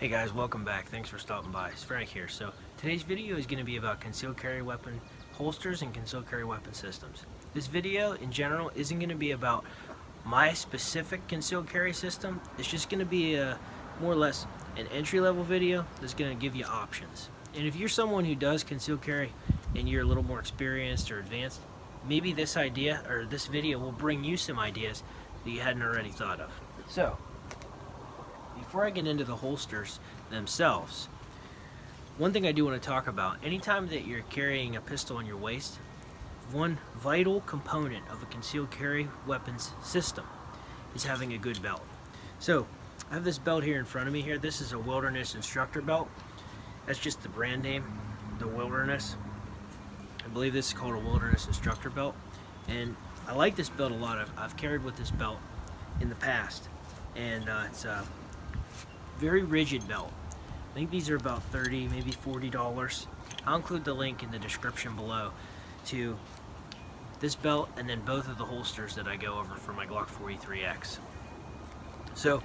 Hey guys, welcome back. Thanks for stopping by. It's Frank here. So today's video is going to be about concealed carry weapon holsters and concealed carry weapon systems. This video in general isn't going to be about my specific concealed carry system. It's just going to be more or less an entry-level video that's going to give you options. And if you're someone who does concealed carry and you're a little more experienced or advanced, maybe this idea or this video will bring you some ideas that you hadn't already thought of. So before I get into the holsters themselves, one thing I do want to talk about, anytime that you're carrying a pistol on your waist, one vital component of a concealed carry weapons system is having a good belt. So I have this belt here in front of me here. This is a Wilderness Instructor belt. That's just the brand name, the Wilderness. I believe this is called a Wilderness Instructor belt. And I like this belt a lot. I've carried with this belt in the past. And it's a very rigid belt. I think these are about $30, maybe $40. I'll include the link in the description below to this belt and then both of the holsters that I go over for my Glock 43X. So,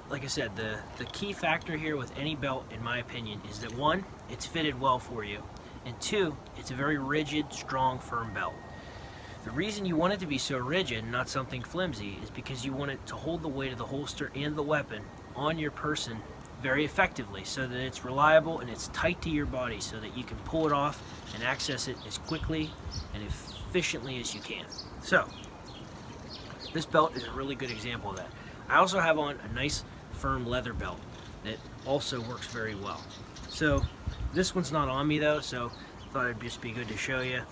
like I said, the key factor here with any belt, in my opinion, is that one, it's fitted well for you, and two, it's a very rigid, strong, firm belt. The reason you want it to be so rigid, not something flimsy, is because you want it to hold the weight of the holster and the weapon on your person very effectively, so that it's reliable and it's tight to your body, so that you can pull it off and access it as quickly and efficiently as you can. So this belt is a really good example of that. I also have on a nice firm leather belt that also works very well. So this one's not on me though, so I thought it'd just be good to show you.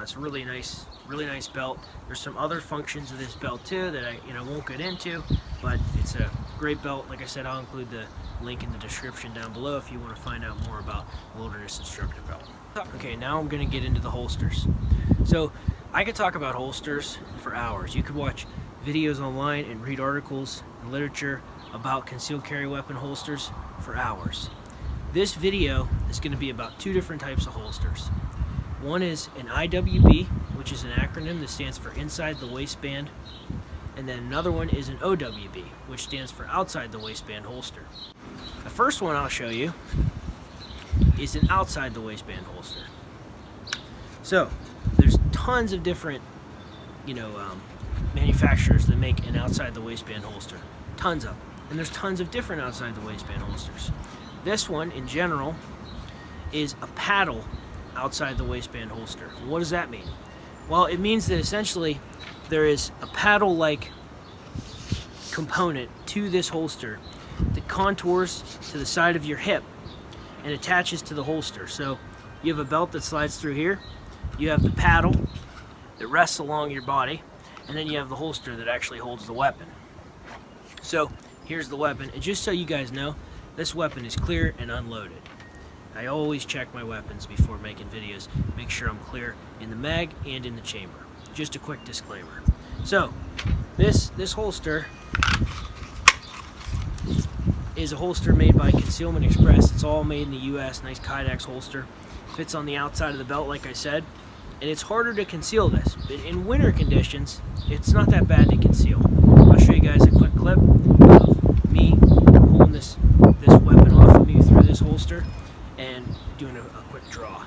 It's a really nice belt. There's some other functions of this belt too that I won't get into, but it's a great belt. Like I said, I'll include the link in the description down below if you want to find out more about Wilderness Instructor belt. Okay, now I'm going to get into the holsters. So I could talk about holsters for hours. You could watch videos online and read articles and literature about concealed carry weapon holsters for hours. This video is going to be about two different types of holsters. One is an IWB, which is an acronym that stands for inside the waistband, and then another one is an OWB, which stands for outside the waistband holster. The first one I'll show you is an outside the waistband holster. So there's tons of different manufacturers that make an outside the waistband holster, tons of them, and there's tons of different outside the waistband holsters. This one in general is a paddle outside the waistband holster. What does that mean? Well, it means that essentially there is a paddle-like component to this holster that contours to the side of your hip and attaches to the holster. So you have a belt that slides through here, you have the paddle that rests along your body, and then you have the holster that actually holds the weapon. So here's the weapon, and just so you guys know, this weapon is clear and unloaded. I always check my weapons before making videos, make sure I'm clear in the mag and in the chamber. Just a quick disclaimer. So this holster is a holster made by Concealment Express. It's all made in the US, nice Kydex holster. Fits on the outside of the belt, like I said, and it's harder to conceal this. But in winter conditions, it's not that bad to conceal. I'll show you guys a quick clip of me pulling this weapon off of me through this holster and doing a quick draw.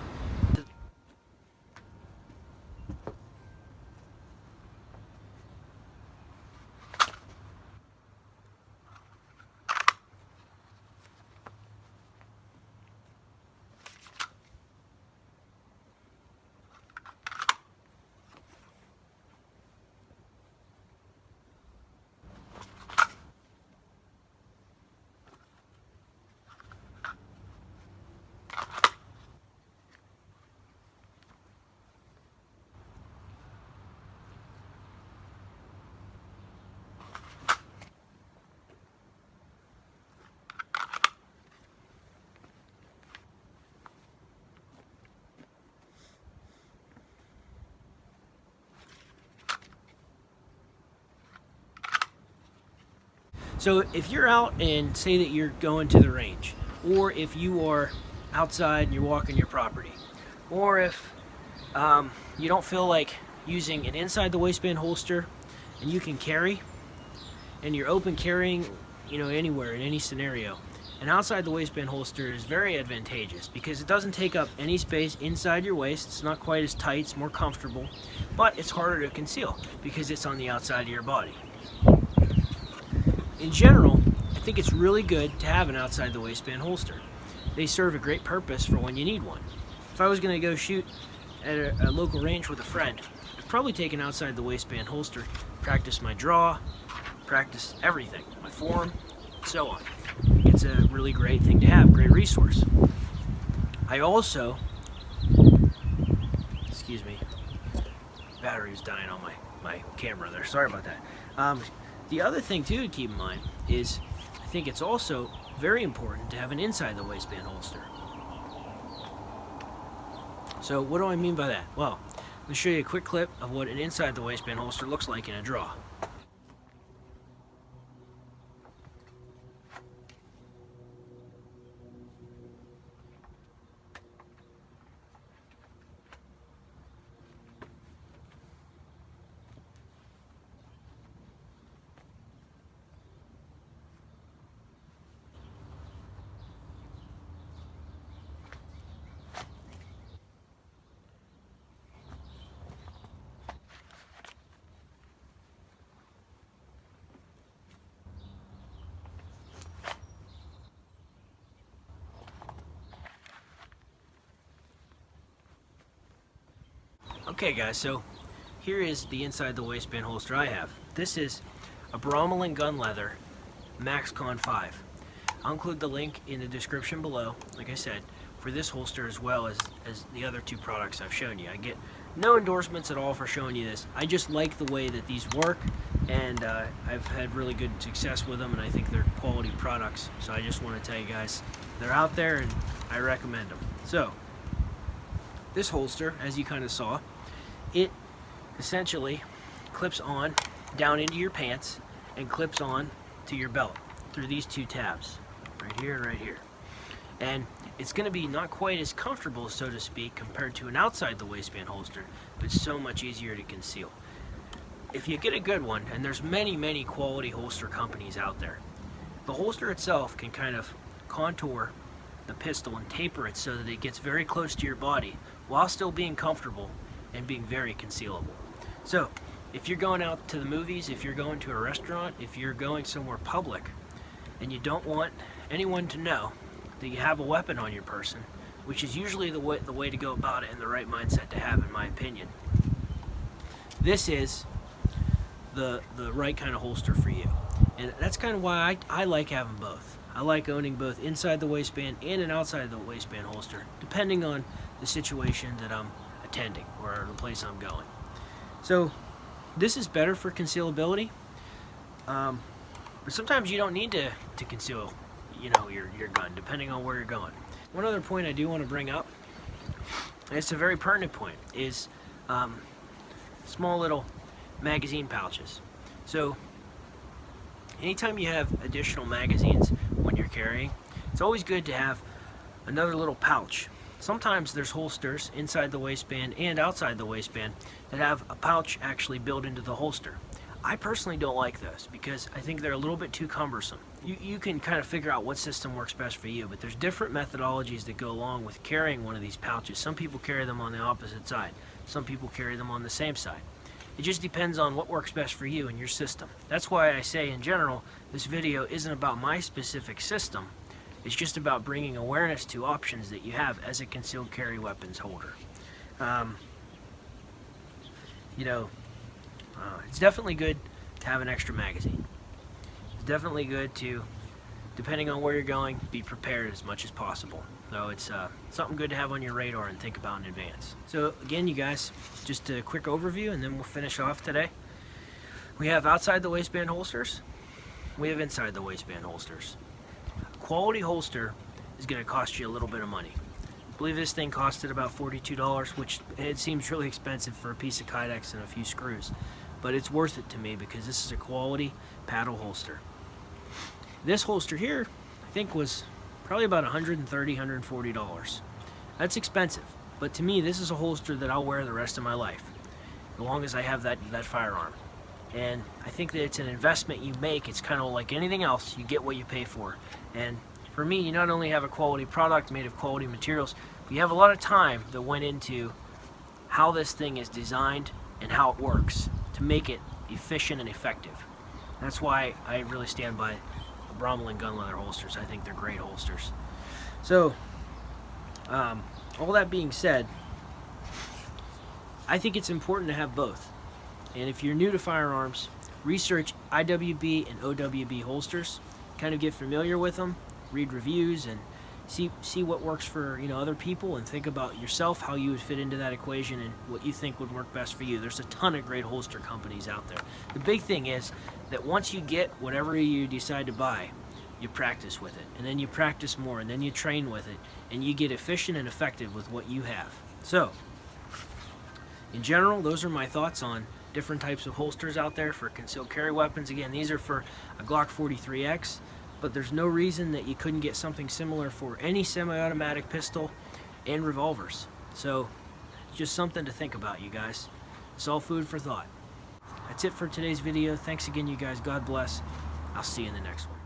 So if you're out and say that you're going to the range, or if you are outside and you're walking your property, or if you don't feel like using an inside the waistband holster and you can carry, and you're open carrying, anywhere in any scenario, an outside the waistband holster is very advantageous because it doesn't take up any space inside your waist. It's not quite as tight, it's more comfortable, but it's harder to conceal because it's on the outside of your body. In general, I think it's really good to have an outside the waistband holster. They serve a great purpose for when you need one. If I was going to go shoot at a local range with a friend, I'd probably take an outside the waistband holster, practice my draw, practice everything, my form, so on. It's a really great thing to have, great resource. I also, excuse me, battery's dying on my camera there, sorry about that. The other thing too to keep in mind is I think it's also very important to have an inside the waistband holster. So what do I mean by that? Well, let me show you a quick clip of what an inside the waistband holster looks like in a draw. Okay guys, so here is the inside the waistband holster I have. This is a Brommeland gun leather MaxCon 5. I'll include the link in the description below, like I said, for this holster as well as the other two products I've shown you. I get no endorsements at all for showing you this. I just like the way that these work, and I've had really good success with them, and I think they're quality products. So I just want to tell you guys, they're out there and I recommend them. So this holster, as you kind of saw, it essentially clips on down into your pants and clips on to your belt through these two tabs, right here and right here. And it's going to be not quite as comfortable, so to speak, compared to an outside the waistband holster, but it's so much easier to conceal. If you get a good one, and there's many quality holster companies out there, the holster itself can kind of contour the pistol and taper it so that it gets very close to your body while still being comfortable and being very concealable. So if you're going out to the movies, if you're going to a restaurant, if you're going somewhere public and you don't want anyone to know that you have a weapon on your person, which is usually the way to go about it and the right mindset to have, in my opinion, this is the right kind of holster for you. And that's kind of why I like having both. I like owning both inside the waistband and an outside the waistband holster, depending on the situation that I'm attending or the place I'm going. So this is better for concealability, but sometimes you don't need to conceal, you know, your gun, depending on where you're going. One other point I do want to bring up, and it's a very pertinent point, is small little magazine pouches. So anytime you have additional magazines when you're carrying, it's always good to have another little pouch. Sometimes there's holsters inside the waistband and outside the waistband that have a pouch actually built into the holster. I personally don't like those because I think they're a little bit too cumbersome. You can kind of figure out what system works best for you, but there's different methodologies that go along with carrying one of these pouches. Some people carry them on the opposite side. Some people carry them on the same side. It just depends on what works best for you and your system. That's why I say in general, this video isn't about my specific system. It's just about bringing awareness to options that you have as a concealed carry weapons holder. It's definitely good to have an extra magazine. It's definitely good to, depending on where you're going, be prepared as much as possible. So it's something good to have on your radar and think about in advance. So again, you guys, just a quick overview and then we'll finish off today. We have outside the waistband holsters. We have inside the waistband holsters. Quality holster is going to cost you a little bit of money. I believe this thing costed about $42, which it seems really expensive for a piece of Kydex and a few screws, but it's worth it to me because this is a quality paddle holster. This holster here, I think, was probably about $130, $140. That's expensive, but to me this is a holster that I'll wear the rest of my life, as long as I have that firearm. And I think that it's an investment you make. It's kind of like anything else, you get what you pay for. And for me, you not only have a quality product made of quality materials, but you have a lot of time that went into how this thing is designed and how it works to make it efficient and effective. That's why I really stand by the Brommeland gun leather holsters. I think they're great holsters. So, all that being said, I think it's important to have both. And if you're new to firearms, research IWB and OWB holsters, kind of get familiar with them, read reviews, and see what works for other people, and think about yourself, how you would fit into that equation and what you think would work best for you. There's a ton of great holster companies out there. The big thing is that once you get whatever you decide to buy, you practice with it, and then you practice more, and then you train with it, and you get efficient and effective with what you have. So, in general, those are my thoughts on different types of holsters out there for concealed carry weapons. Again, these are for a Glock 43X, but there's no reason that you couldn't get something similar for any semi-automatic pistol and revolvers. So, it's just something to think about, you guys. It's all food for thought. That's it for today's video. Thanks again, you guys. God bless. I'll see you in the next one.